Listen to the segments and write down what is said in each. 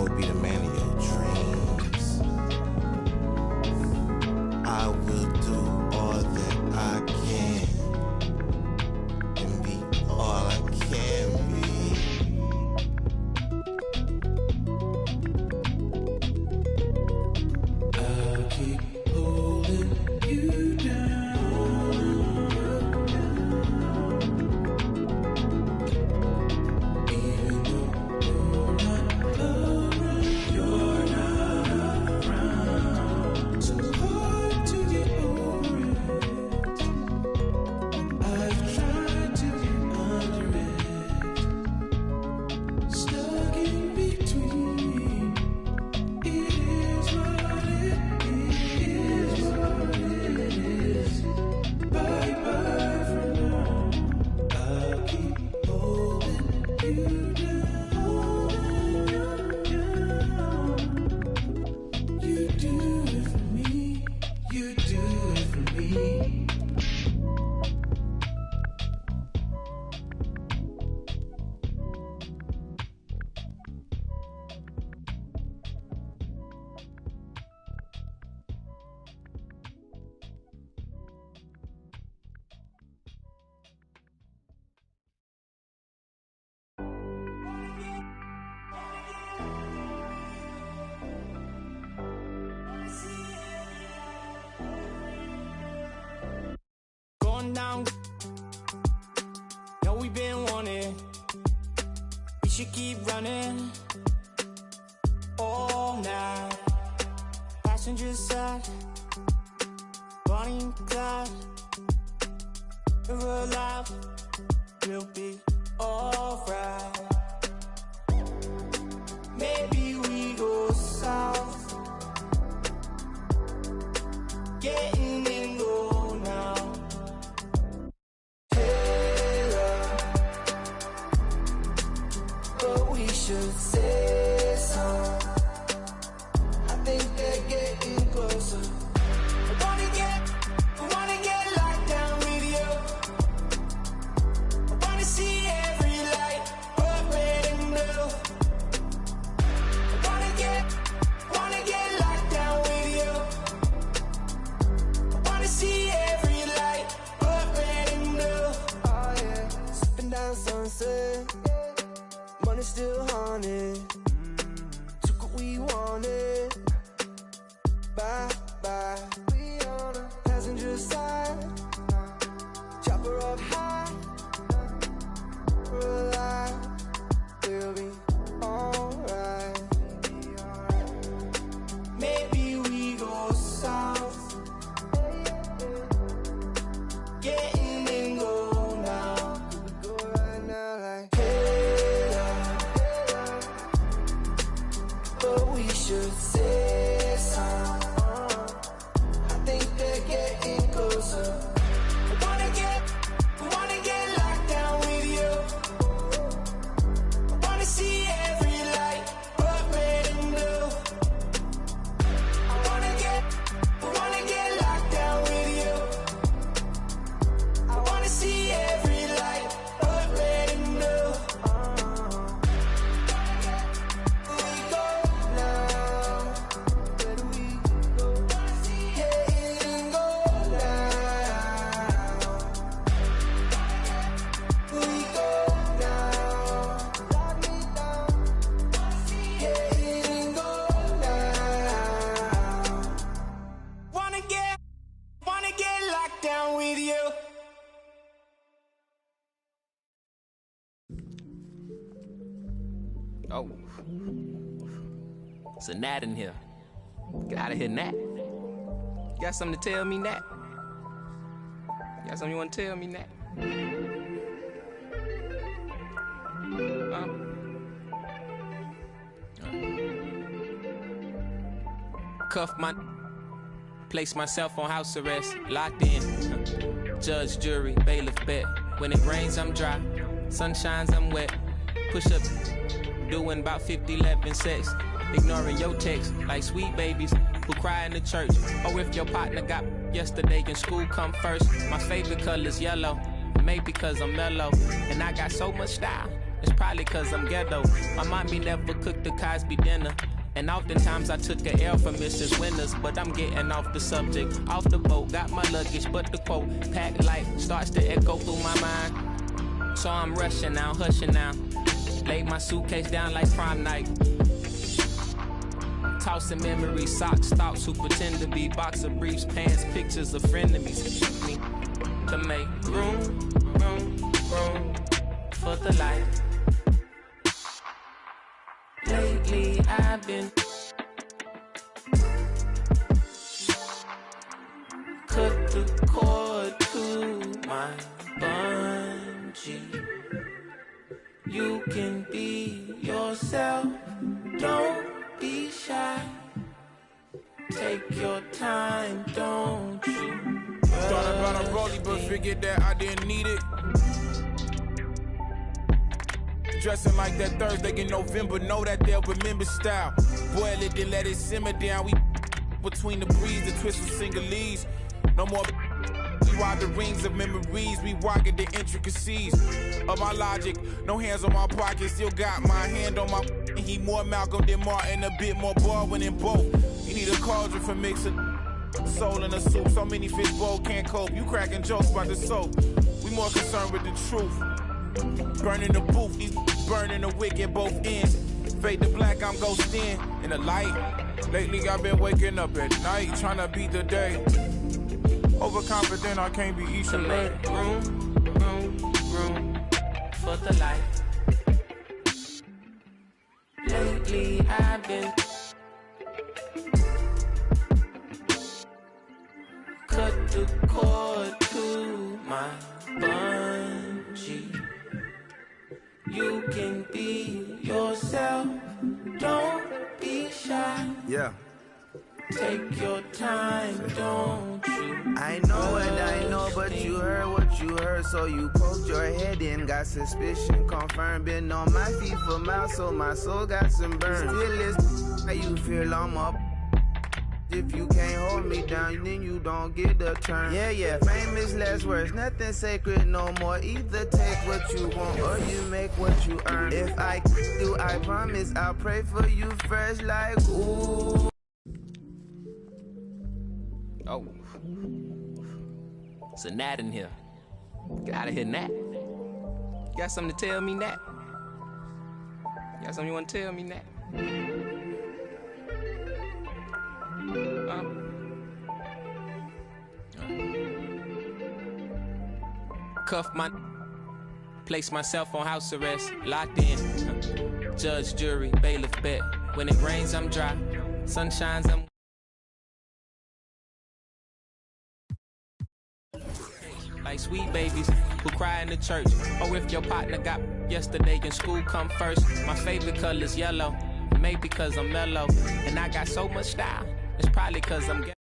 will be the man of your dreams. I will do all that I can and be all I can be. I'll keep holding you down. Even though you're not around. So hard to get over it. I've tried to get under it. Stuck in between. It is what it is, what it is. Bye bye for now. I'll keep holding you down. You do it for me. You do it for me. Going down. Know we've been wanting. We should keep running all night. Passenger side, Bonnie and Clyde. If we're alive, we'll be alright. Maybe we go south, getting in go now. Hey, love, but we should say so. I think they're getting closer. I wanna get locked down with you. I wanna see every light, but red and blue. I wanna get locked down with you. I wanna see every light, but red and blue. Oh yeah, sipping down sunset, money still haunted. Took what we wanted. Bye bye. We on a passenger side, chopper up high. We're alive, we'll be alright. Maybe we go south, getting in go now. Go right now like hey love, but we should say something. I think they're getting closer. I wanna get locked down with you. I wanna see every light, but red and blue. I wanna get locked down with you. I wanna see every light, but red and blue. Where we go now? Where do we go? Getting go now. Where we go now? Lock me down. Getting go now. Wanna get locked down with you. Oh, it's a gnat in here. Get out of here, gnat. You got something to tell me, gnat? You got something you want to tell me, gnat? Cuff my, place myself on house arrest, locked in. Judge, jury, bailiff, bet. When it rains, I'm dry. Sun shines, I'm wet. Push up, doing about 50-11 sex. Ignoring your text like sweet babies who cry in the church. Or if your partner got yesterday in school, come first. My favorite color's yellow. Maybe because I'm mellow. And I got so much style. It's probably cause I'm ghetto. My mommy never cooked the Cosby dinner. And oftentimes I took a L from Mrs. Winters, but I'm getting off the subject. Off the boat, got my luggage, but the quote, packed light, starts to echo through my mind. So I'm rushing now, hushing now. Laid my suitcase down like prom night. Tossing memories, socks, thoughts who pretend to be boxer briefs, pants, pictures of frenemies. Me to make room for the light. Lately I've been cut the cord to my bungee. You can be yourself, don't be shy. Take your time, don't you? Thought about a rollie, but figured that I didn't need it. Dressing like that Thursday in November, know that they'll remember style. Boil it, then let it simmer down. We between the breeze, the twist of singlese. No more. We ride the rings of memories. We rocket the intricacies of my logic. No hands on my pocket, still got my hand on my. He more Malcolm than Martin, a bit more Baldwin than both. You need a cauldron for mixing soul in a soup. So many fish bowl can't cope. You cracking jokes about the soap. We more concerned with the truth. Burning the booth, these burning the wick at both ends. Fade to black, I'm ghosting in the light. Lately I've been waking up at night, trying to beat the day. Overconfident, I can't be each to make room for the light. Lately I've been cut the cord to my bungee. You can be yourself, don't be shy. Yeah. Take your time, don't you? I know what I know, but you heard what you heard, so you poked your head in, got suspicion confirmed. Been on my feet for miles, so my soul got some burn. Still is how you feel I'm up. If you can't hold me down, then you don't get the turn. Yeah, famous last words, nothing sacred no more. Either take what you want or you make what you earn. If I do, I promise I'll pray for you fresh like ooh. Oh, it's a gnat in here. Get out of here, gnat. You got something to tell me, gnat? You got something you want to tell me, gnat? Cuff my, place myself on house arrest, locked in. Judge, jury, bailiff, bet. When it rains, I'm dry. Sun shines, I'm. Like sweet babies who cry in the church. Or if your partner got yesterday in school, come first. My favorite color's yellow. Maybe cause I'm mellow. And I got so much style. It's probably cause I'm ghetto.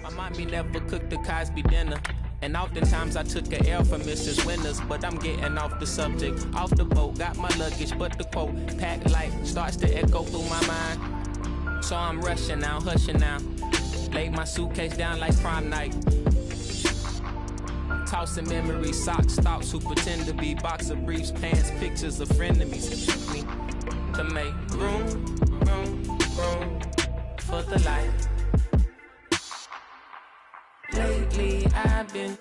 My mommy never cooked the Cosby dinner. And oftentimes I took a L from Mrs. Winters, but I'm getting off the subject. Off the boat, got my luggage, but the quote, packed light, starts to echo through my mind. So I'm rushing now, hushing now. Laid my suitcase down like prom night. Tossing memories, socks, thoughts who pretend to be boxer briefs, pants, pictures of frenemies. Me to make room for the light. Lately I've been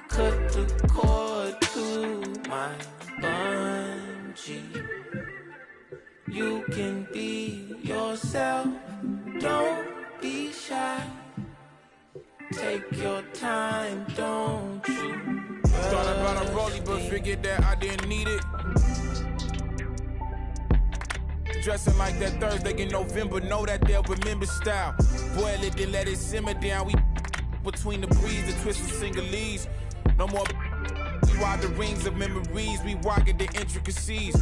cut the cord to my bungee. You can be yourself, don't be shy. Take your time, don't you? Thought about a rollie, but figured that I didn't need it. Dressing like that Thursday in November, know that they'll remember style. Boil it, then let it simmer down. We between the breeze, the twist of singlese. No more. We ride the rings of memories. We rocket the intricacies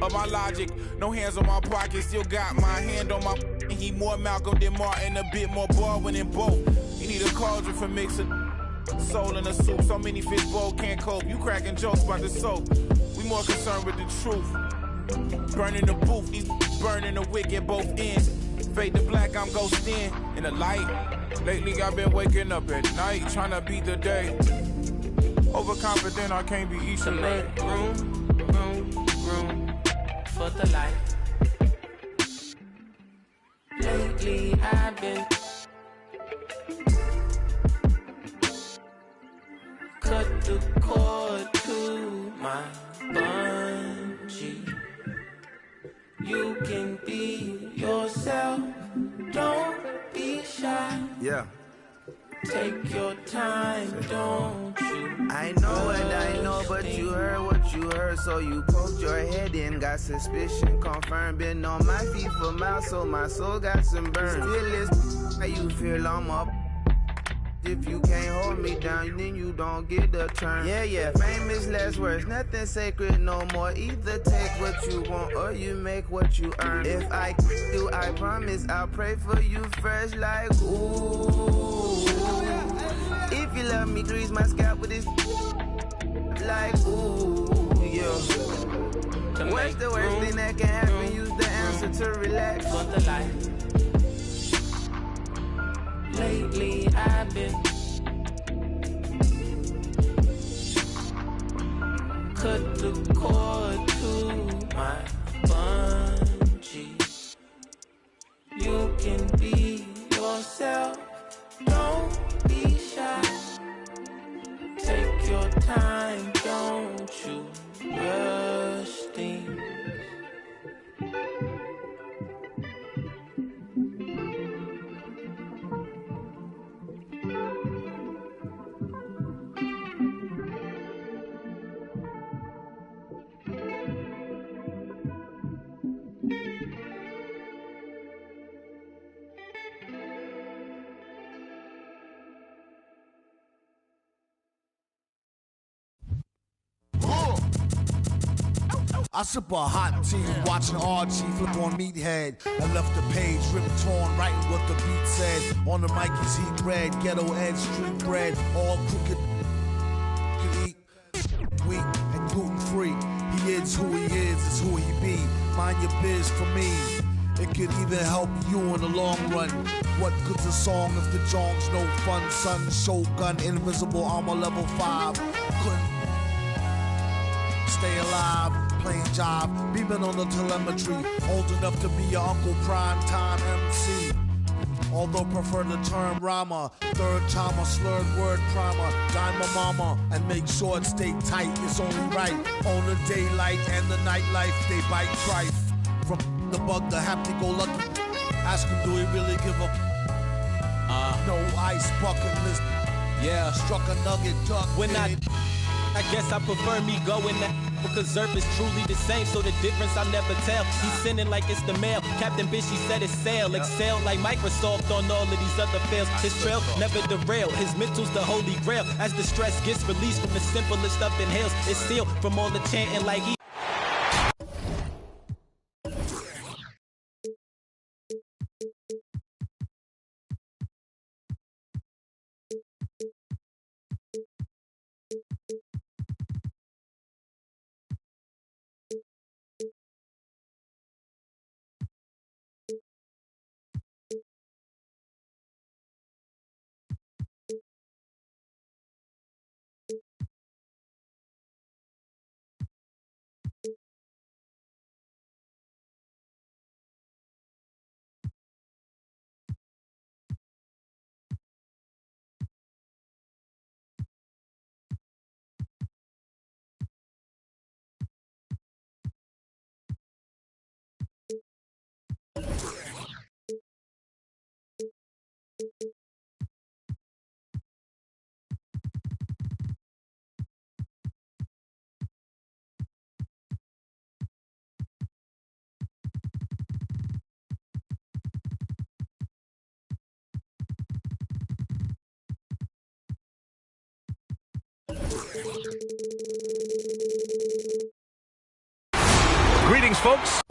of my logic. No hands on my pocket, still got my hand on my. He more Malcolm than Martin, a bit more Baldwin than both. You need a cauldron for mixing soul in a soup. So many fish bowl can't cope. You cracking jokes about the soap. We more concerned with the truth. Burning the booth, these burning the wick at both ends. Fade to black, I'm ghosting in the light. Lately I've been waking up at night, trying to beat the day. Overconfident, I can't be each to and make room for the light. Lately I've been cut the cord to my bungee. You can be yourself, don't be shy. Yeah. Take your time, don't you? I know what I know, but you heard what you heard, so you poked your head in, got suspicion confirmed. Been on my feet for miles, so my soul got some burn. Still is how you feel I'm up. If you can't hold me down, then you don't get a turn. Yeah, famous last words, nothing sacred no more. Either take what you want or you make what you earn. If I do, I promise I'll pray for you fresh like ooh. If you love me, grease my scalp with this like ooh, yeah. What's the worst thing that can happen? Use the answer to relax. For the light. Lately I've been cut the cord to my bungee. You can be yourself, don't be shy. Take your time, don't you rush things. I sip a hot tea, watching Archie flip on Meathead. I left the page ripped torn, writing what the beat said. On the mic is heat bread, ghetto edge, street bread, all crooked. Can eat weak and gluten free. He is who he is who he be. Mind your biz for me. It could even help you in the long run. What good's a song if the jong's no fun? Son, Shogun, invisible armor level 5. Couldn't stay alive, playing job, beaming on the telemetry. Old enough to be your Uncle Prime Time MC. Although prefer the term rhymer, third time a slurred word primer. Dime my mama and make sure it stay tight. It's only right on the daylight and the nightlife. They bite trife. From the bug to happy-go-lucky. Ask him, do he really give a no ice bucket list? Yeah, Struck a nugget duck. when I guess I prefer me going that because Zerp is truly the same, so the difference I'll never tell. He's sending like it's the mail. Captain Bishy said it's sail. Excel like Microsoft on all of these other fails. His trail never derail. His mental's the holy grail. As the stress gets released from the simplest stuff inhales, it's sealed from all the chanting like he. Greetings, folks.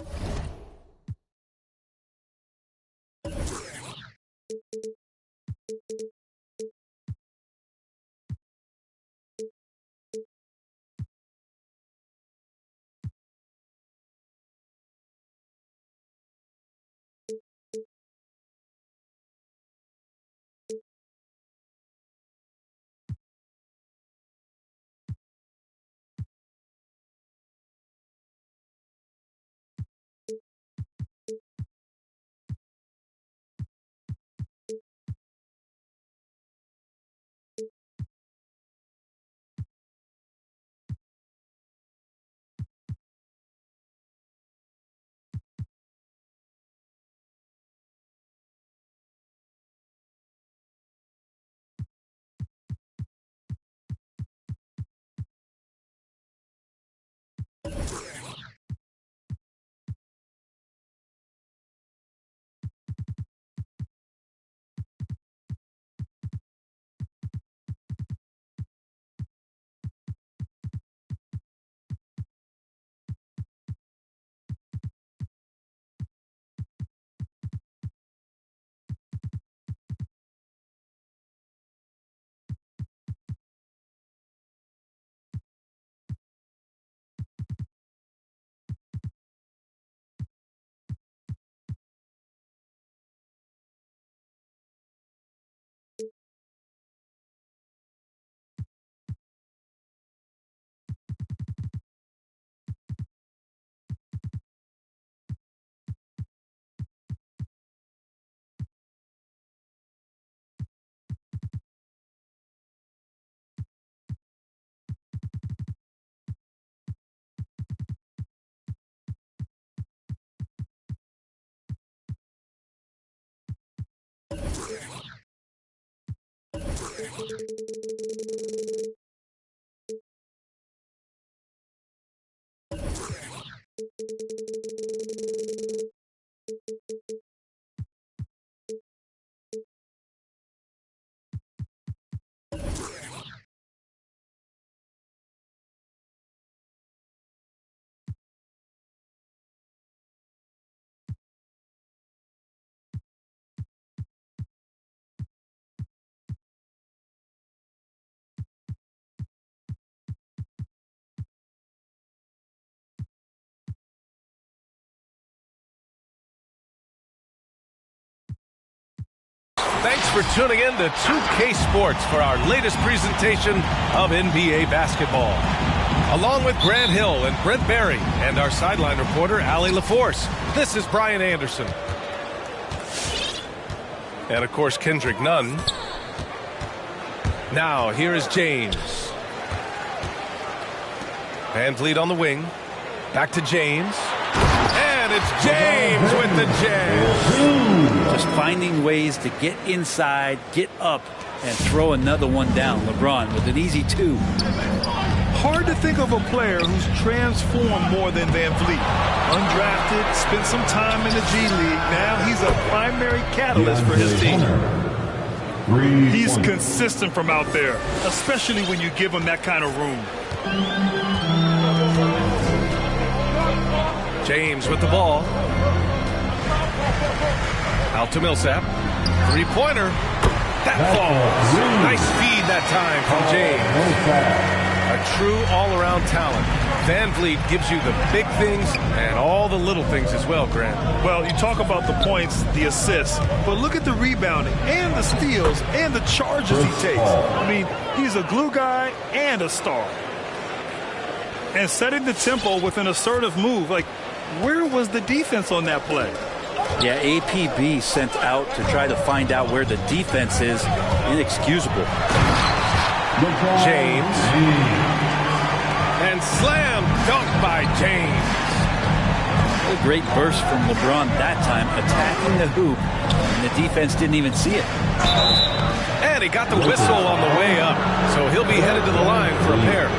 for tuning in to 2K Sports for our latest presentation of NBA basketball. Along with Grant Hill and Brent Berry and our sideline reporter, Allie LaForce, this is Brian Anderson. And, of course, Kendrick Nunn. Now, here is James. Van Vliet on the wing. Back to James. And it's James with the jam. Just finding ways to get inside, get up, and throw another one down. LeBron with an easy 2. Hard to think of a player who's transformed more than Van Vliet. Undrafted, spent some time in the G League. Now he's a primary catalyst for his team. He's consistent from out there, especially when you give him that kind of room. James with the ball. Out to Millsap. Three-pointer. That falls. Nice feed that time from James. A true all-around talent. Van Vliet gives you the big things and all the little things as well, Grant. Well, you talk about the points, the assists, but look at the rebounding and the steals and the charges he takes. I mean, he's a glue guy and a star. And setting the tempo with an assertive move. Like, where was the defense on that play? Yeah, APB sent out to try to find out where the defense is. Inexcusable. James. And slam dunk by James. A great burst from LeBron that time, attacking the hoop, and the defense didn't even see it. And he got the whistle on the way up, so he'll be headed to the line for a pair.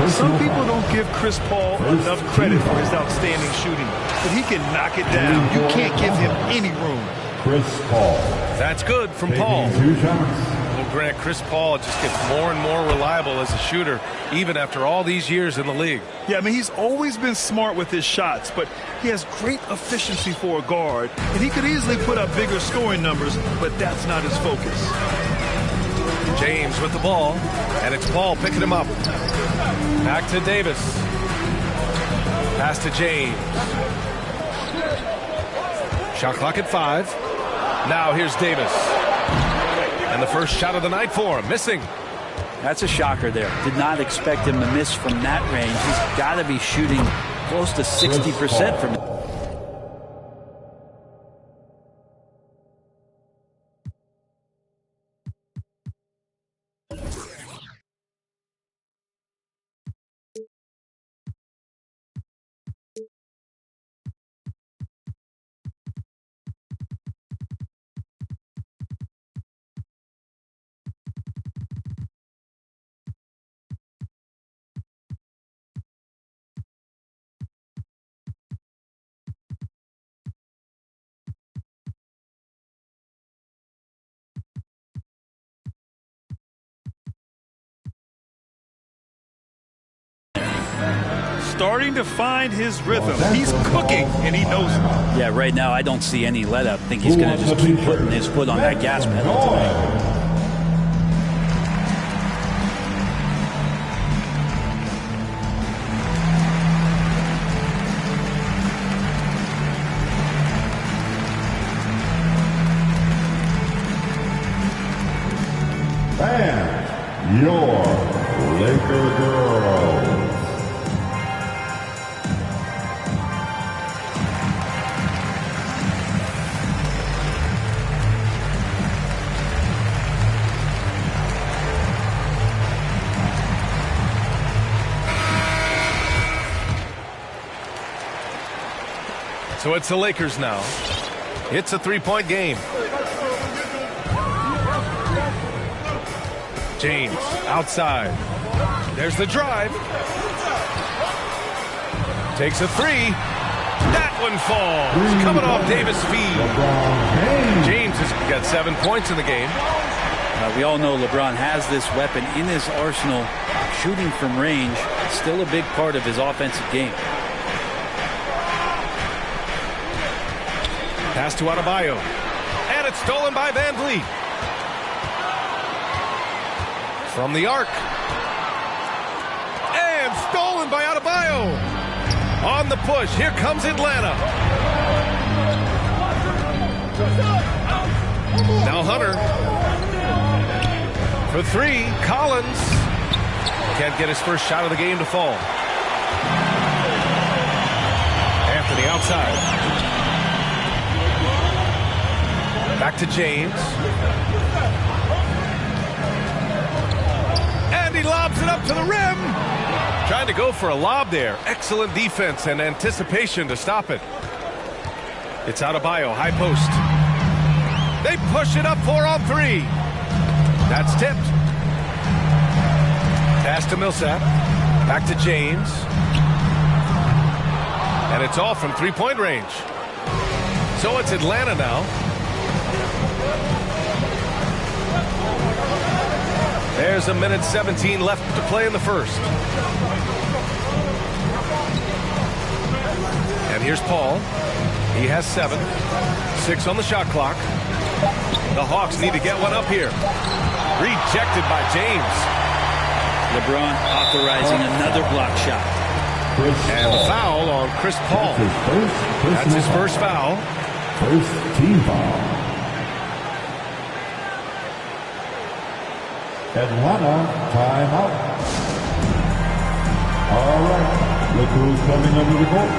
Some people don't give Chris Paul enough credit for his outstanding shooting, but he can knock it down. You can't give him any room. Chris Paul. That's good from Paul. Well, Grant, Chris Paul just gets more and more reliable as a shooter, even after all these years in the league. Yeah, I mean, he's always been smart with his shots, but he has great efficiency for a guard, and he could easily put up bigger scoring numbers, but that's not his focus. James with the ball, and it's Paul picking him up. Back to Davis. Pass to James. Shot clock at 5. Now here's Davis. And the first shot of the night for him, missing. That's a shocker there. Did not expect him to miss from that range. He's got to be shooting close to 60% from it. Starting to find his rhythm. He's cooking, and he knows it. Yeah, right now I don't see any let-up. I think he's going to just keep putting his foot on that gas pedal tonight. And your Laker girls. So it's the Lakers now. It's a three-point game. James outside. There's the drive. Takes a 3. That one falls. Coming off Davis' feed. James has got 7 points in the game. We all know LeBron has this weapon in his arsenal. Shooting from range, still a big part of his offensive game. Pass to Adebayo. And it's stolen by Van Vliet. From the arc. And stolen by Adebayo. On the push. Here comes Atlanta. Now Hunter. For three, Collins. Can't get his first shot of the game to fall. Anthony outside. Back to James. And he lobs it up to the rim. Trying to go for a lob there. Excellent defense and anticipation to stop it. It's Adebayo, high post. They push it up 4-on-3. That's tipped. Pass to Millsap. Back to James. And it's all from three-point range. So it's Atlanta now. There's 1:17 left to play in the first. And here's Paul. He has 7. 6 on the shot clock. The Hawks need to get one up here. Rejected by James. LeBron authorizing another block shot. And the foul on Chris Paul. That's his first foul. First team foul. Atlanta, timeout. All right, look who's coming under the court.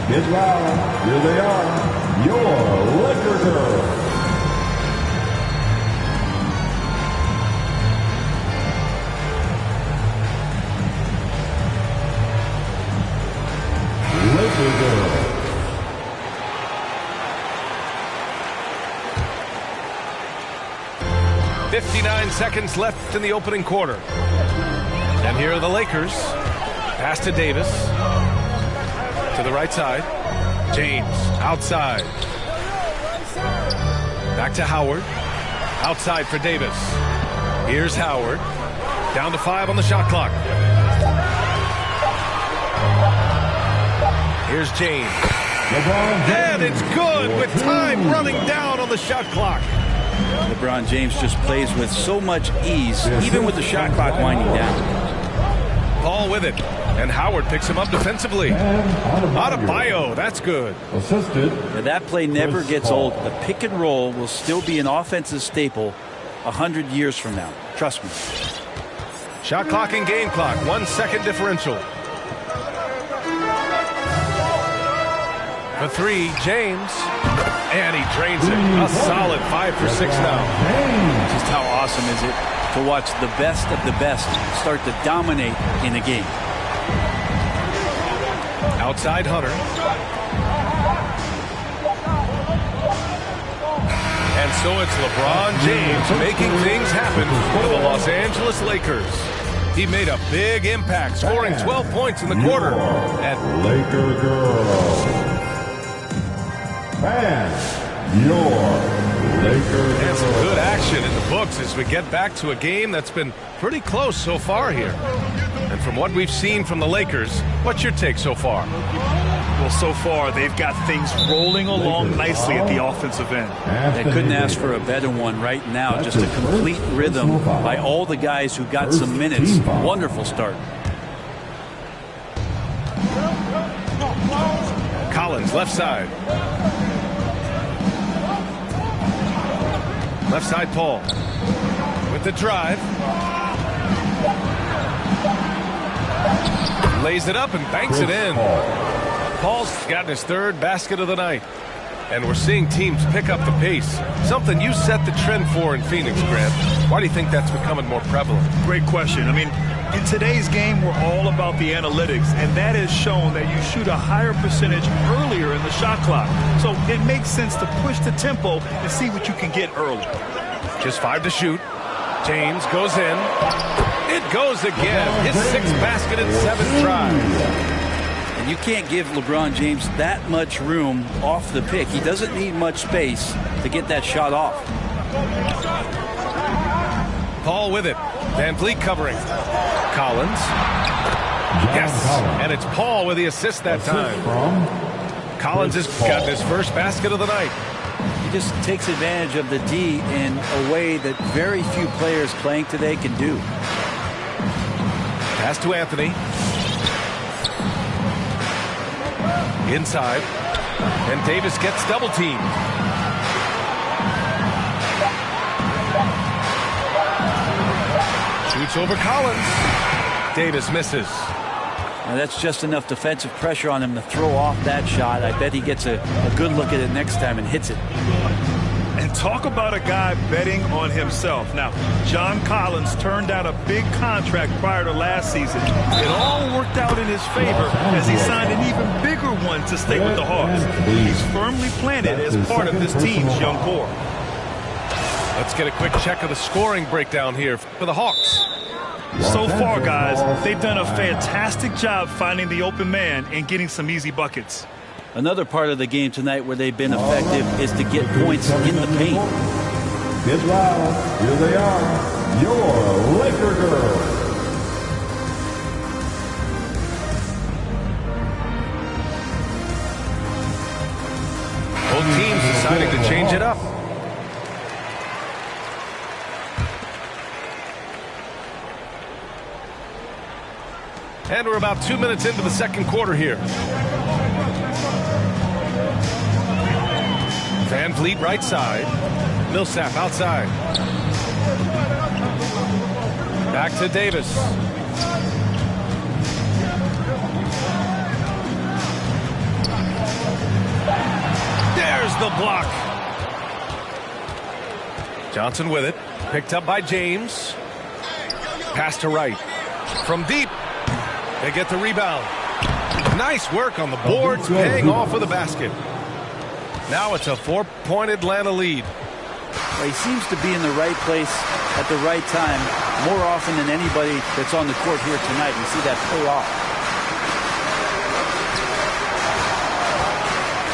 Get loud. Here they are, your Laker girls. Laker girls. .59 seconds left in the opening quarter. And here are the Lakers. Pass to Davis. To the right side. James outside. Back to Howard. Outside for Davis. Here's Howard. Down to 5 on the shot clock. Here's James. And it's good with time running down on the shot clock. LeBron James just plays with so much ease, even with the shot clock winding down. Paul with it. And Howard picks him up defensively. Adebayo, that's good. Assisted. Now that play never gets old. The pick and roll will still be an offensive staple 100 years from now. Trust me. Shot clock and game clock. 1 second differential. For three, James. And he drains it. A solid 5 for 6 now. Just how awesome is it to watch the best of the best start to dominate in a game. Outside Hunter. And so it's LeBron James making things happen for the Los Angeles Lakers. He made a big impact, scoring 12 points in the quarter. And Laker girls. Fans, your Lakers. And some good action in the books as we get back to a game that's been pretty close so far here. And from what we've seen from the Lakers, what's your take so far? Well, so far, they've got things rolling along nicely at the offensive end. They couldn't ask for a better one right now. Just a complete rhythm by all the guys who got some minutes. Wonderful start. Collins, left side. Left side, Paul. With the drive. Lays it up and banks it in. Paul's gotten his 3rd basket of the night. And we're seeing teams pick up the pace. Something you set the trend for in Phoenix, Grant. Why do you think that's becoming more prevalent? Great question. I mean, in today's game, we're all about the analytics, and that has shown that you shoot a higher percentage earlier in the shot clock. So it makes sense to push the tempo and see what you can get early. Just 5 to shoot. James goes in. It goes again. His 6th basket in 7 tries. And you can't give LeBron James that much room off the pick. He doesn't need much space to get that shot off. Paul with it. Van Vliet covering. Collins. Yes. And it's Paul with the assist that time. Collins has gotten his first basket of the night. He just takes advantage of the D in a way that very few players playing today can do. Pass to Anthony. Inside. And Davis gets double teamed. Shoots over Collins. Davis misses. Now that's just enough defensive pressure on him to throw off that shot. I bet he gets a good look at it next time and hits it. And talk about a guy betting on himself. Now, John Collins turned down a big contract prior to last season. It all worked out in his favor as he signed an even bigger one to stay with the Hawks. He's firmly planted as part of this team's young core. Let's get a quick check of the scoring breakdown here for the Hawks. So far, guys, they've done a fantastic job finding the open man and getting some easy buckets. Another part of the game tonight where they've been effective is to get points in the paint. Get loud. Here they are. Your Laker girls. Both teams deciding to change it up. And we're about 2 minutes into the second quarter here. Van Vliet right side. Millsap outside. Back to Davis. There's the block. Johnson with it. Picked up by James. Pass to Wright. From deep. They get the rebound. Nice work on the boards, paying off with the basket. Now it's a 4-point Atlanta lead. Well, he seems to be in the right place at the right time more often than anybody that's on the court here tonight. You see that pay off.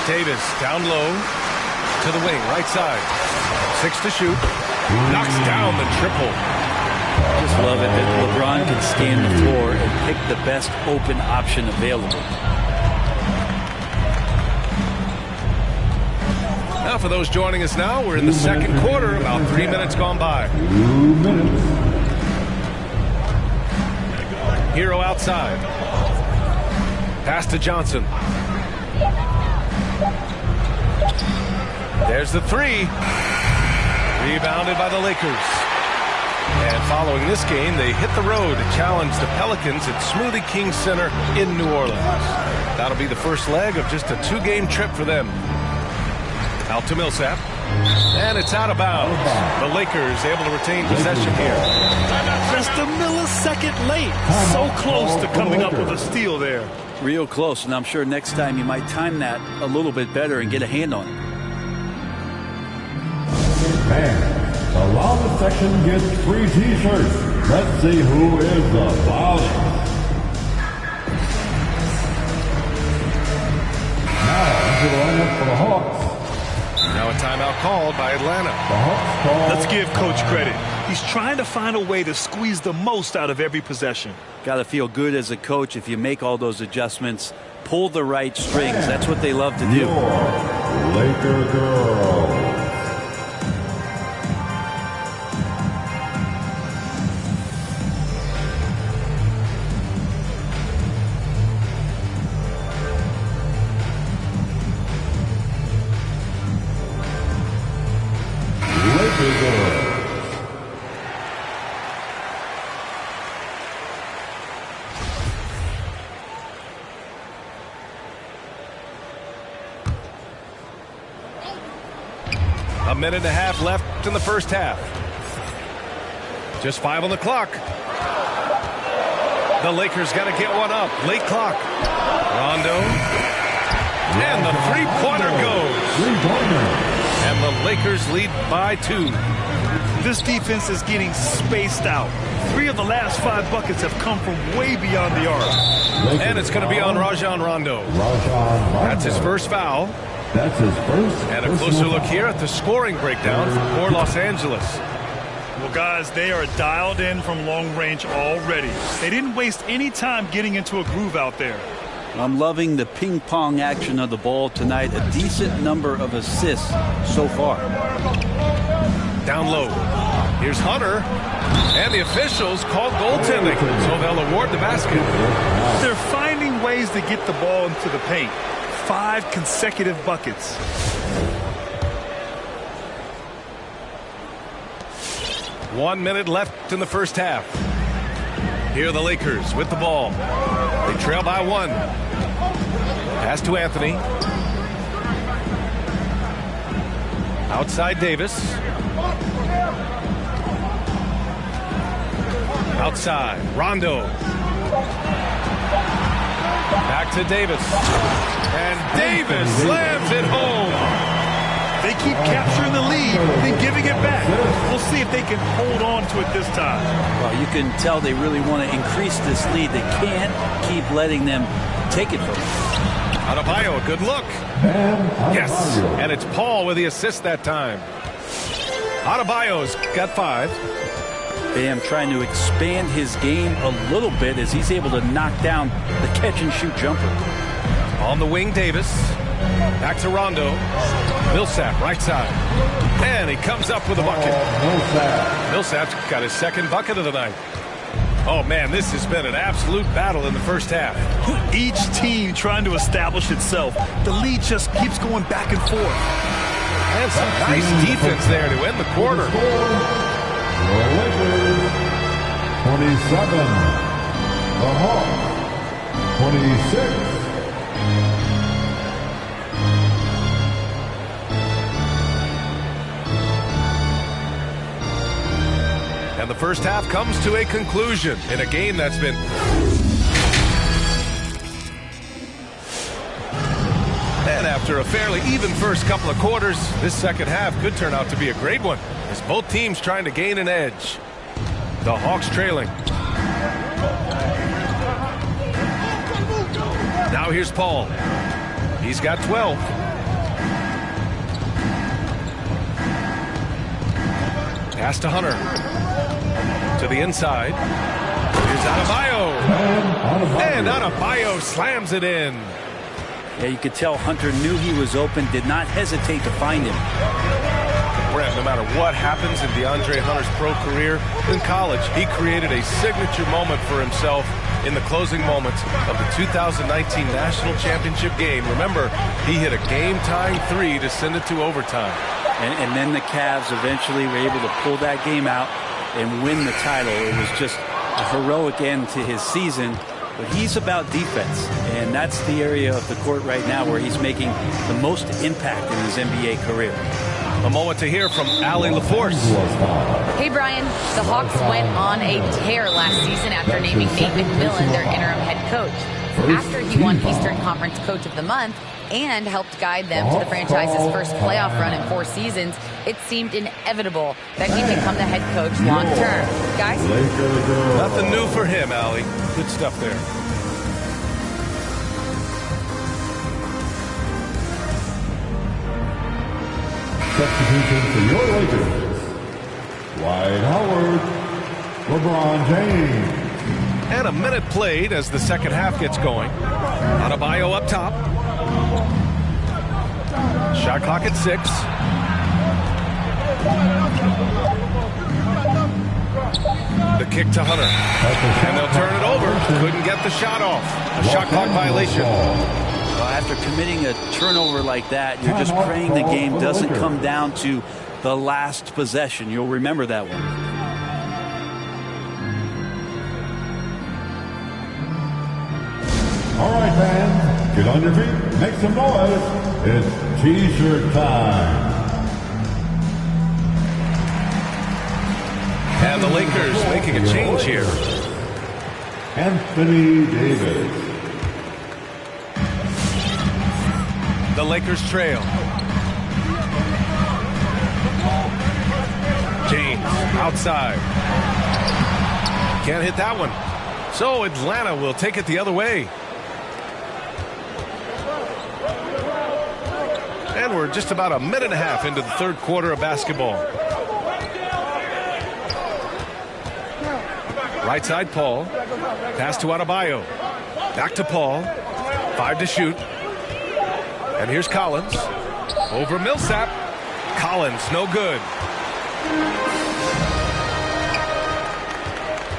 Davis down low to the wing, right side. 6 to shoot. Knocks down the triple. Just love it that LeBron can scan the floor and pick the best open option available. Now for those joining us now, we're in the second quarter, about 3 minutes gone by. 2 minutes. Hero outside. Pass to Johnson. There's the three. Rebounded by the Lakers. And following this game, they hit the road to challenge the Pelicans at Smoothie King Center in New Orleans. That'll be the first leg of just a 2-game trip for them. Out to Millsap. And it's out of bounds. The Lakers able to retain possession here. Just a millisecond late. So close to coming up with a steal there. Real close, and I'm sure next time you might time that a little bit better and get a hand on it. Fans, around the section gets free t-shirts. Let's see who is the volley. Now into the lineup for the Hawks. Now a timeout called by Atlanta. Let's give Coach credit. He's trying to find a way to squeeze the most out of every possession. Got to feel good as a coach if you make all those adjustments, pull the right strings. That's what they love to do. Laker girls. A minute and a half left in the first half. Just 5 on the clock. The Lakers got to get one up. Late clock. Rondo. And the three-pointer goes. And the Lakers lead by 2. This defense is getting spaced out. 3 of the last 5 buckets have come from way beyond the arc. And it's going to be on Rajon Rondo. That's his first foul. That's his first. And a closer look here at the scoring breakdown for Los Angeles. Well, guys, they are dialed in from long range already. They didn't waste any time getting into a groove out there. I'm loving the ping-pong action of the ball tonight. A decent number of assists so far. Down low. Here's Hunter. And the officials called goaltending, so they'll award the basket. They're finding ways to get the ball into the paint. 5 consecutive buckets. One minute left in the first half. Here are the Lakers with the ball. They trail by 1. Pass to Anthony. Outside Davis. Outside Rondo. Back to Davis. And Davis slams it home. They keep capturing the lead and giving it back. We'll see if they can hold on to it this time. Well, you can tell they really want to increase this lead. They can't keep letting them take it from them. Adebayo, a good look. Yes, and it's Paul with the assist that time. Adebayo's got 5. Bam trying to expand his game a little bit as he's able to knock down the catch-and-shoot jumper. On the wing, Davis. Back to Rondo. Millsap, right side. And he comes up with a bucket. Millsap's got his second bucket of the night. Oh, man, this has been an absolute battle in the first half. Each team trying to establish itself. The lead just keeps going back and forth. And some nice defense there to end the quarter. The Lakers, 27. The Hawks, 26. And the first half comes to a conclusion in a game that's been... And after a fairly even first couple of quarters, this second half could turn out to be a great one, as both teams trying to gain an edge. The Hawks trailing. Now here's Paul. He's got 12. Pass to Hunter. To the inside. Here's Adebayo. And Adebayo slams it in. Yeah, you could tell Hunter knew he was open, did not hesitate to find him. Brent, no matter what happens in DeAndre Hunter's pro career, in college, he created a signature moment for himself in the closing moments of the 2019 National Championship game. Remember, he hit a game-tying 3 to send it to overtime. And then the Cavs eventually were able to pull that game out and win the title. It was just a heroic end to his season. But he's about defense, and that's the area of the court right now where he's making the most impact in his NBA career. A moment to hear from Allie LaForce. Hey, Brian. The Hawks went on a tear last season after naming Nate McMillan their interim head coach. After he won Eastern Conference Coach of the Month and helped guide them to the franchise's first playoff run in 4 seasons, it seemed inevitable that he'd become the head coach long term. Guys? Nothing new for him, Allie. Good stuff there. Substitution for your Lakers. Dwight Howard, LeBron James. And a minute played as the second half gets going. Adebayo up top. Shot clock at 6. The kick to Hunter. And they'll turn it over. Couldn't get the shot off. A shot clock violation. Well, after committing a turnover like that, you're just praying the game doesn't come down to the last possession. You'll remember that one. All right, fans, get on your feet, make some noise. It's T-shirt time. And the Lakers making a change here. Anthony Davis. The Lakers trail. James outside. Can't hit that one. So Atlanta will take it the other way. And we're just about a minute and a half into the third quarter of basketball. Right side, Paul. Pass to Adebayo. Back to Paul. 5 to shoot. And here's Collins. Over Millsap. Collins, no good.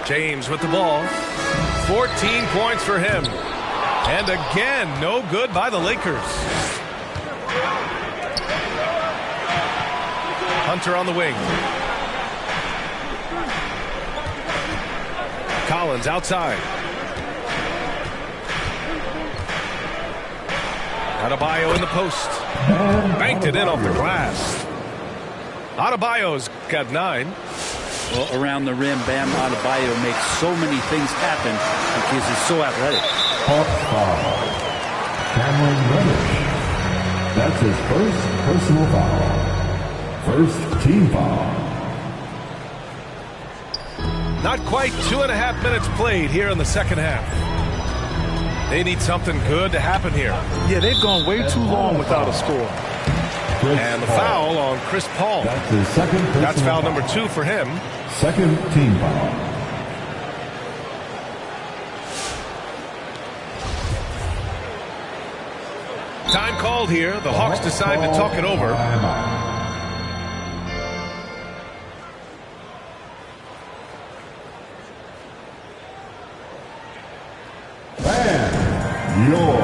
James with the ball. 14 points for him. And again, no good by the Lakers. Hunter on the wing. Collins outside. Adebayo in the post. Banked it in off the glass. Adebayo's got 9. Well, around the rim, Bam Adebayo makes so many things happen because he's so athletic. Hawks foul. Cameron Reddish. That's his first personal foul. First team foul. Not quite 2.5 minutes played here in the second half. They need something good to happen here. Yeah, they've gone way too long without a score. And the foul on Chris Paul. That's his second personal That's foul number 2 for him. Second team foul. Time called here. The Hawks decide to talk it over. And your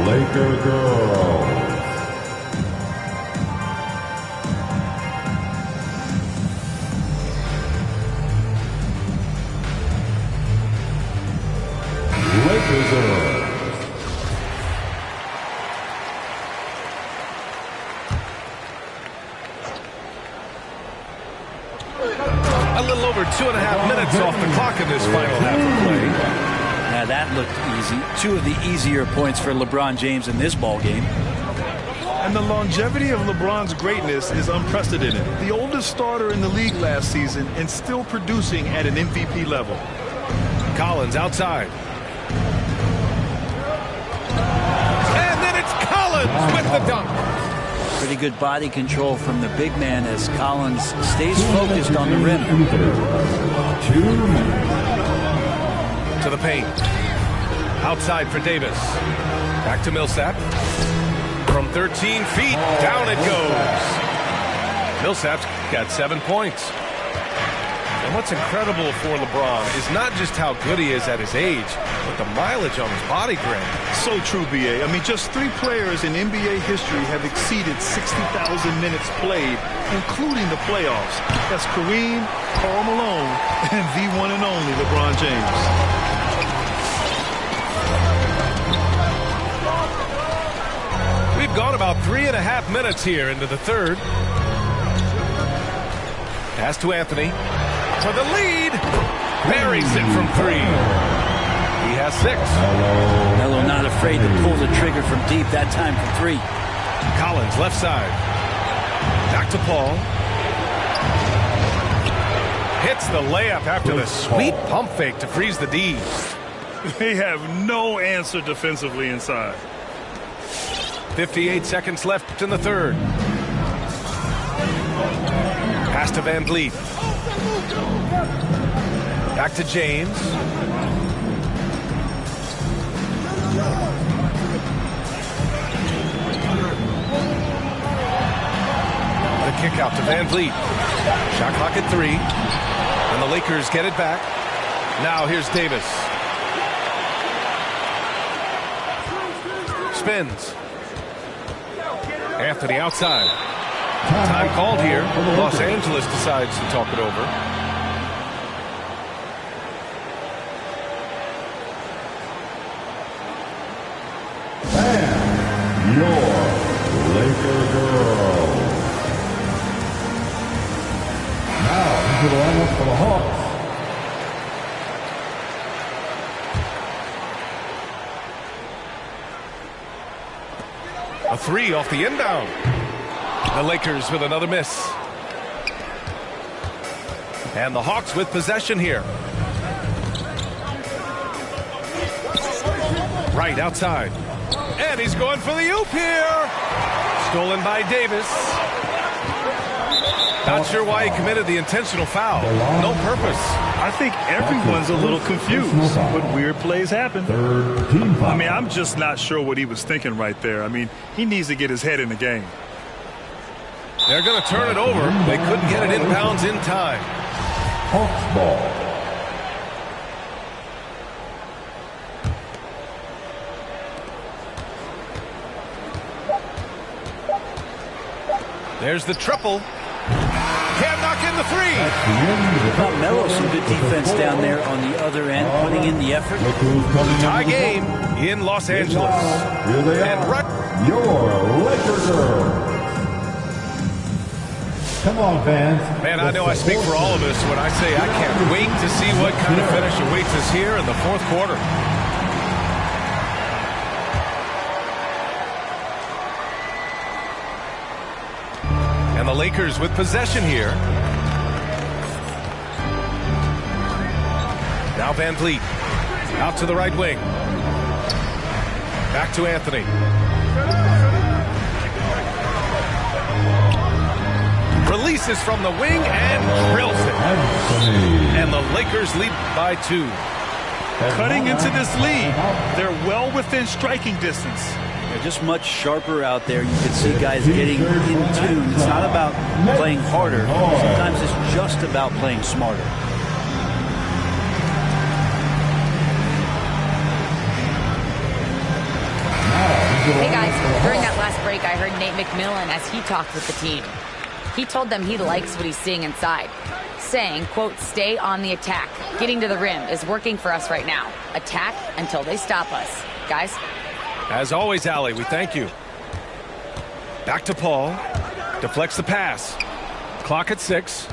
Laker girls. Laker girls. A little over 2.5 minutes off the clock in this final half of play. Now that looked easy. 2 of the easier points for LeBron James in this ball game. And the longevity of LeBron's greatness is unprecedented. The oldest starter in the league last season and still producing at an MVP level. Collins outside. And then it's Collins with the dunk. Pretty good body control from the big man as Collins stays focused on the rim. 2 minutes. To the paint. Outside for Davis. Back to Millsap. From 13 feet, down it goes. Millsap's got 7 points. And what's incredible for LeBron is not just how good he is at his age, but the mileage on his body grade. So true, B.A. I mean, just 3 players in NBA history have exceeded 60,000 minutes played, including the playoffs. That's Kareem, Karl Malone, and the one and only LeBron James. We've gone about 3.5 minutes here into the third. Pass to Anthony. For the lead. Buries it from 3. He has 6. Melo not afraid to pull the trigger from deep, that time from 3. Collins left side. Back to Paul. Hits the layup after the sweet pump fake to freeze the D. They have no answer defensively inside. 58 seconds left in the third. Pass to Van Vliet. Back to James. The kick out to Van Vliet. Shot clock at 3. And the Lakers get it back. Now here's Davis. Spins. Anthony outside. Time called here. Los Angeles decides to talk it over. And your Laker girls. Now into the lineup for the Hawks. A 3 off the inbound. The Lakers with another miss. And the Hawks with possession here. Right outside. And he's going for the oop here. Stolen by Davis. Not sure why he committed the intentional foul. No purpose. I think everyone's a little confused, but weird plays happen. I mean, I'm just not sure what he was thinking right there. I mean, he needs to get his head in the game. They're going to turn it over. They couldn't get it inbounds in time. Hawks ball. There's the triple. Can't knock it the three. Melo, some good defense down there on the other end, putting in the effort. Tie game in Los Angeles. Here they And are, right. your Laker girls. Come on, fans. Man, I know I speak for all of us when I say I can't wait to see what kind of finish awaits us here in the fourth quarter. And the Lakers with possession here. Now Van Vliet out to the right wing. Back to Anthony. Releases from the wing and drills it. And the Lakers lead by 2. Cutting into this lead. They're well within striking distance. They're just much sharper out there. You can see guys getting in tune. It's not about playing harder. Sometimes it's just about playing smarter. Hey guys, during that last break, I heard Nate McMillan as he talked with the team. He told them he likes what he's seeing inside, saying, quote, stay on the attack. Getting to the rim is working for us right now. Attack until they stop us. Guys? As always, Allie, we thank you. Back to Paul. Deflects the pass. Clock at 6.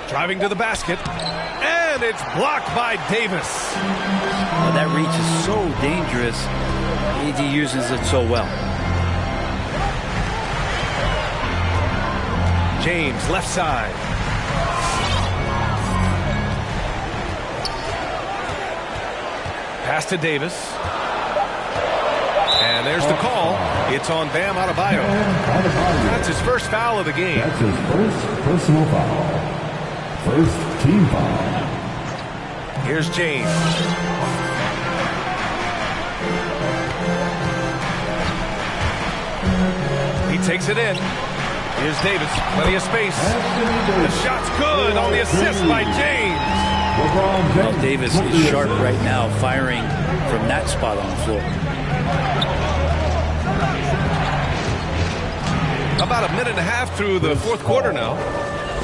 Driving to the basket. And it's blocked by Davis. Oh, that reach is so dangerous. AD uses it so well. James, left side. Pass to Davis. And there's the call. It's on Bam Adebayo. That's his first foul of the game. That's his first personal foul. First team foul. Here's James. He takes it in. Here's Davis. Plenty of space. The shot's good on the assist by James. Well, Davis is sharp right now, firing from that spot on the floor. About a minute and a half through the fourth quarter now.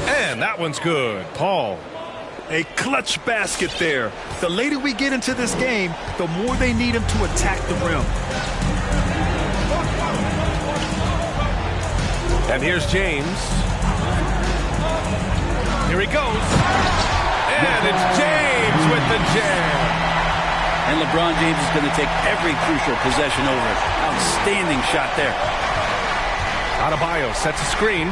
And that one's good. Paul. A clutch basket there. The later we get into this game, the more they need him to attack the rim. And here's James. Here he goes. And it's James with the jam. And LeBron James is going to take every crucial possession over. Outstanding shot there. Adebayo sets a screen.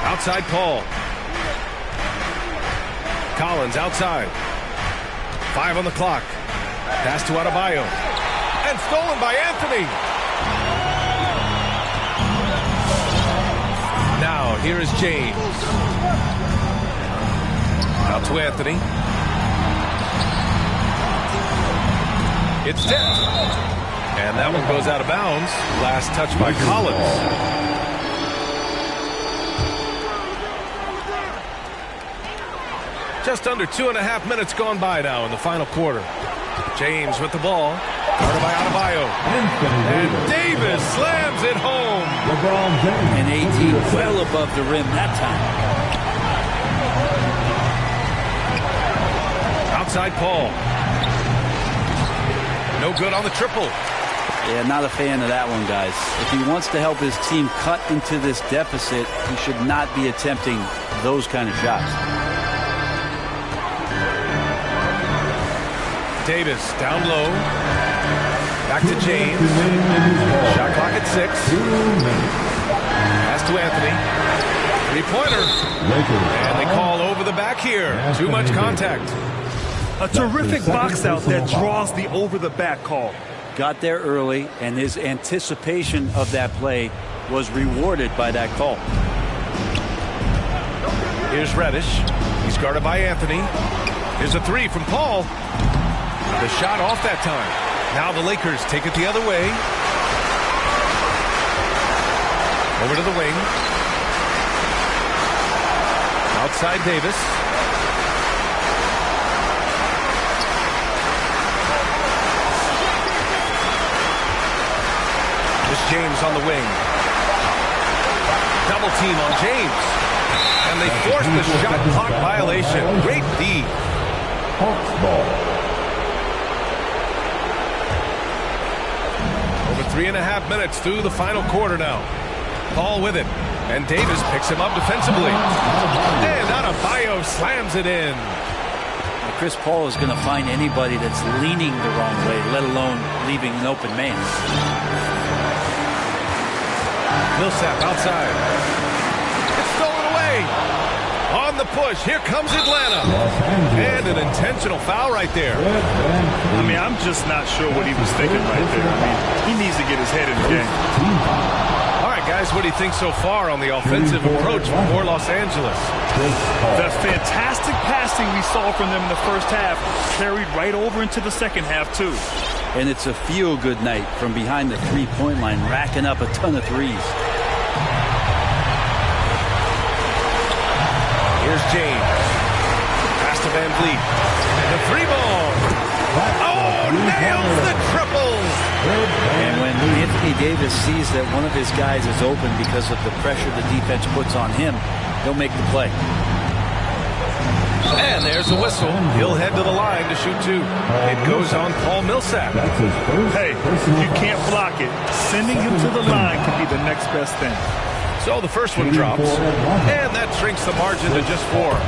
Outside Paul. Collins outside. 5 on the clock. Pass to Adebayo. And stolen by Anthony. Now here is James. Out to Anthony. It's tipped. And that one goes out of bounds. Last touch by Collins. Just under 2.5 minutes gone by now in the final quarter. James with the ball. Guarded by Adebayo. And Davis slams it home. And AD well above the rim that time. Outside Paul. No good on the triple. Yeah, not a fan of that one, guys. If he wants to help his team cut into this deficit, he should not be attempting those kind of shots. Davis down low. Back to James. Shot clock at 6. Pass to Anthony. 3-pointer. And they call over the back here. Too much contact. A terrific box out that draws the over-the-back call. Got there early, and his anticipation of that play was rewarded by that call. Here's Reddish. He's guarded by Anthony. Here's a 3 from Paul. The shot off that time. Now the Lakers take it the other way. Over to the wing. Outside Davis. James on the wing. double team on James. And they force the shot clock violation. Great D. Hawks ball. Over 3.5 minutes through the final quarter now. Paul with it. And Davis picks him up defensively. And Adebayo slams it in. Chris Paul is going to find anybody that's leaning the wrong way, let alone leaving an open man. Millsap outside. It's stolen away. On the push. Here comes Atlanta. And an intentional foul right there. I mean, I'm just not sure what he was thinking right there. I mean, he needs to get his head in the game. All right, guys, what do you think so far on the offensive approach for Los Angeles? The fantastic passing we saw from them in the first half carried right over into the second half, too. And it's a feel-good night from behind the three-point line, racking up a ton of threes. Here's James. Pass to Van Vliet. The three ball. Oh, nails the triple. And when Anthony Davis sees that one of his guys is open because of the pressure the defense puts on him, he'll make the play. And there's a whistle. He'll head to the line to shoot two. It goes on Paul Millsap. Hey, you can't block it. Sending him to the line can be the next best thing. So the first one drops, and that shrinks the margin to just 4.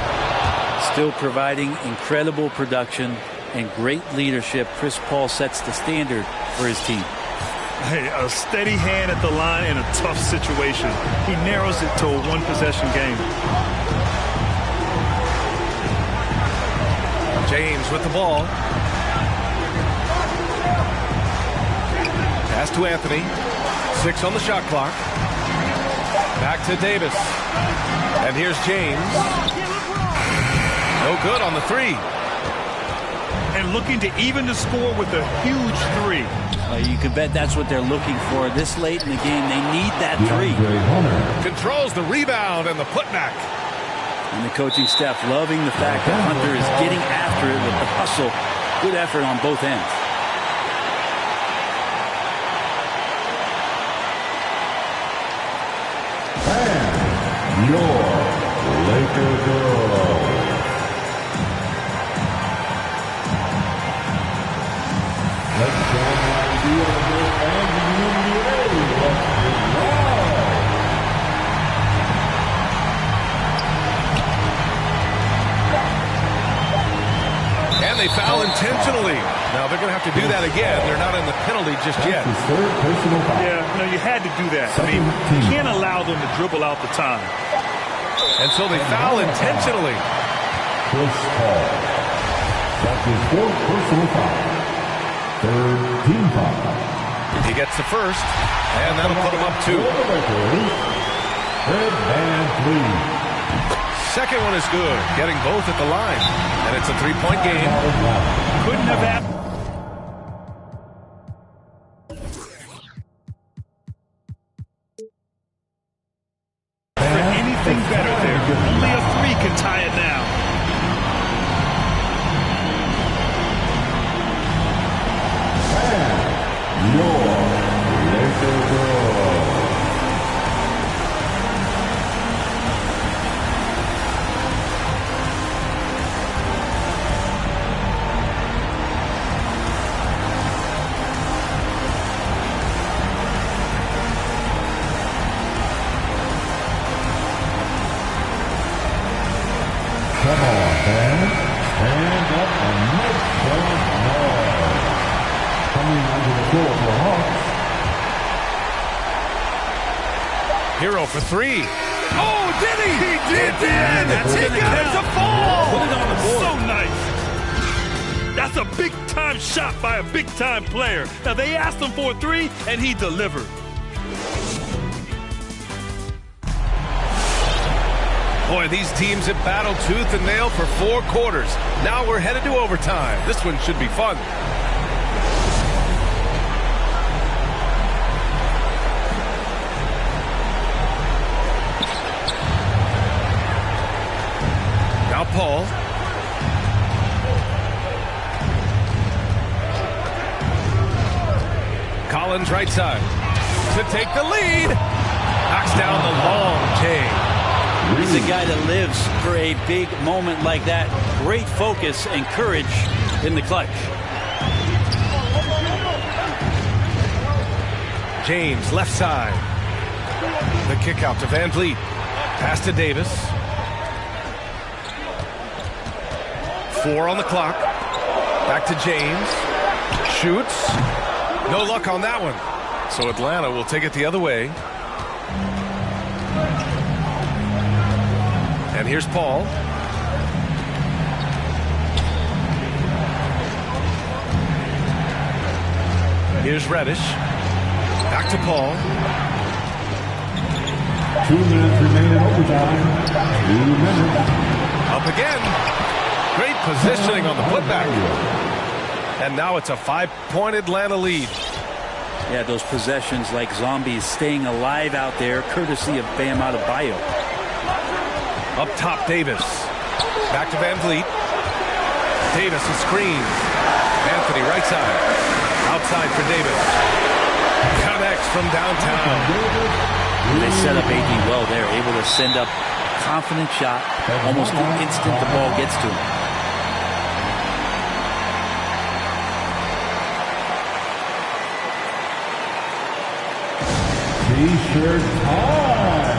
Still providing incredible production and great leadership. Chris Paul sets the standard for his team. Hey, a steady hand at the line in a tough situation. He narrows it to a one-possession game. James with the ball. Pass to Anthony. 6 on the shot clock. Back to Davis. And here's James. No good on the 3. And looking to even the score with a huge 3. You can bet that's what they're looking for. This late in the game, they need that 3. Controls the rebound and the putback. And the coaching staff loving the fact that Hunter is getting after it with the hustle. Good effort on both ends. And your Laker girl. Let's go and the NBA. And they foul intentionally. Now they're going to have to do that again. They're not in the penalty just yet. Yeah, no, you had to do that. I mean, you can't allow them to dribble out the time. And so they foul intentionally. Chris Paul. That's his 4th personal foul. 3rd team foul. He gets the first, and that'll put him up 2. Fred VanVleet. Second one is good, getting both at the line. And it's a 3-point game. Couldn't have happened. For anything better there. Only a 3 can tie it now. And your Laker girl. Come on, fans. Stand up and make some noise. Coming onto the floor for Hawks. Hero for 3. Oh, did he? He did. That's it. He got it to fall. Put it on the board. So nice. That's a big-time shot by a big-time player. Now, they asked him for a 3, and he delivered. Boy, these teams have battled tooth and nail for 4 quarters. Now we're headed to overtime. This one should be fun. Now Paul. Collins right side to take the lead. Knocks Knocks down the long J. He's a guy that lives for a big moment like that. Great focus and courage in the clutch. James, left side. The kick out to Van Vliet. Pass to Davis. 4 on the clock. Back to James. Shoots. No luck on that one. So Atlanta will take it the other way. And here's Paul. Here's Reddish. Back to Paul. 2 minutes remain in overtime. 2 minutes. Up again. Great positioning on the putback. And now it's a 5-point Atlanta lead. Yeah, those possessions like zombies staying alive out there, courtesy of Bam Adebayo. Up top, Davis. Back to Van Vliet. Davis, a screen. Anthony, right side. Outside for Davis. Connects from downtown. They set up AD well there, able to send up confident shot almost the instant the ball gets to him. T-shirt time.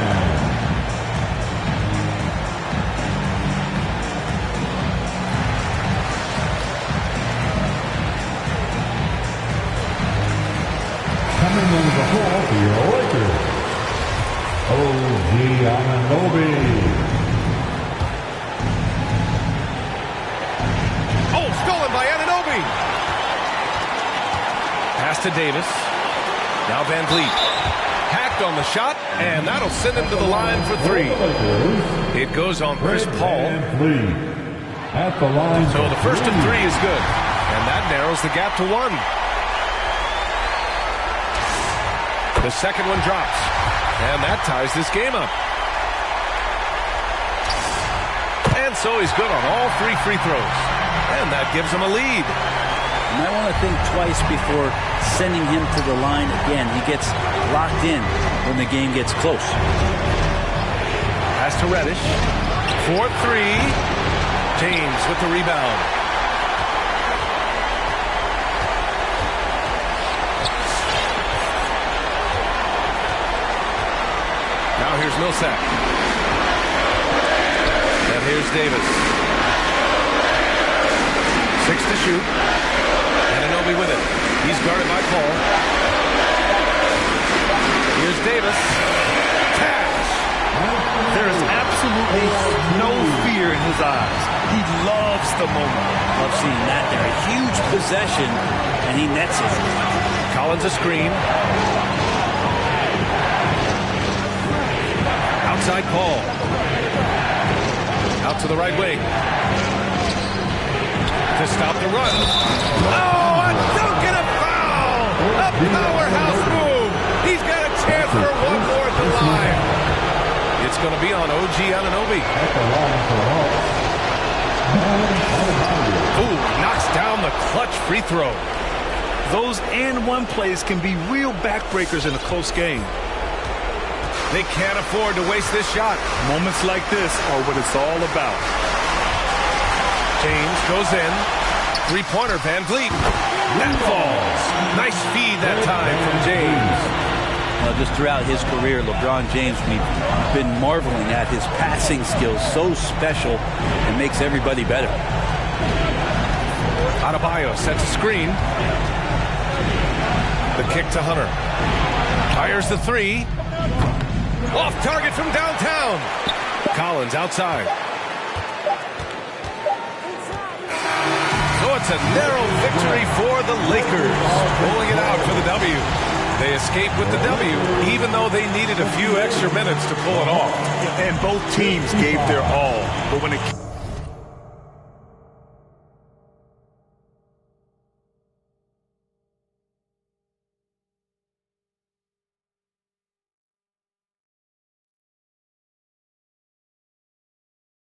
Coming in the ball for your Lakers, OG Anunoby. Oh, stolen by Anunoby. Pass to Davis. Now Van Vliet. Hacked on the shot, and that'll send him to the line for 3. It goes on Chris Paul. At the line. So the first of 3 is good, and that narrows the gap to 1. The second one drops, and that ties this game up. And so he's good on all 3 free throws, and that gives him a lead. You might want to think twice before sending him to the line again. He gets locked in when the game gets close. Pass to Reddish. 4-3. James with the rebound. Now here's Millsap. And here's Davis. 6 to shoot. Anunoby with it. He's guarded by Paul. Here's Davis. Cash. There is absolutely no fear in his eyes. He loves the moment. Love seeing that there. A huge possession, and he nets it. Collins a screen. Outside Paul. Out to the right wing. To stop the run. Oh, a dunk and a foul! A powerhouse move! He's got a chance for one more at the line. It's going to be on OG Anunoby. Ooh, knocks down the clutch free throw. Those and one plays can be real backbreakers in a close game. They can't afford to waste this shot. Moments like this are what it's all about. James goes in. 3-pointer, Van Vliet. That falls. Nice feed that time from James. Well, just throughout his career, LeBron James, we've been marveling at his passing skills. So special and makes everybody better. Adebayo sets a screen. The kick to Hunter. Fires the 3. Off target from downtown. Collins outside. So it's a narrow victory for the Lakers. Pulling it out for the W. They escaped with the W, even though they needed a few extra minutes to pull it off. And both teams gave their all. But when it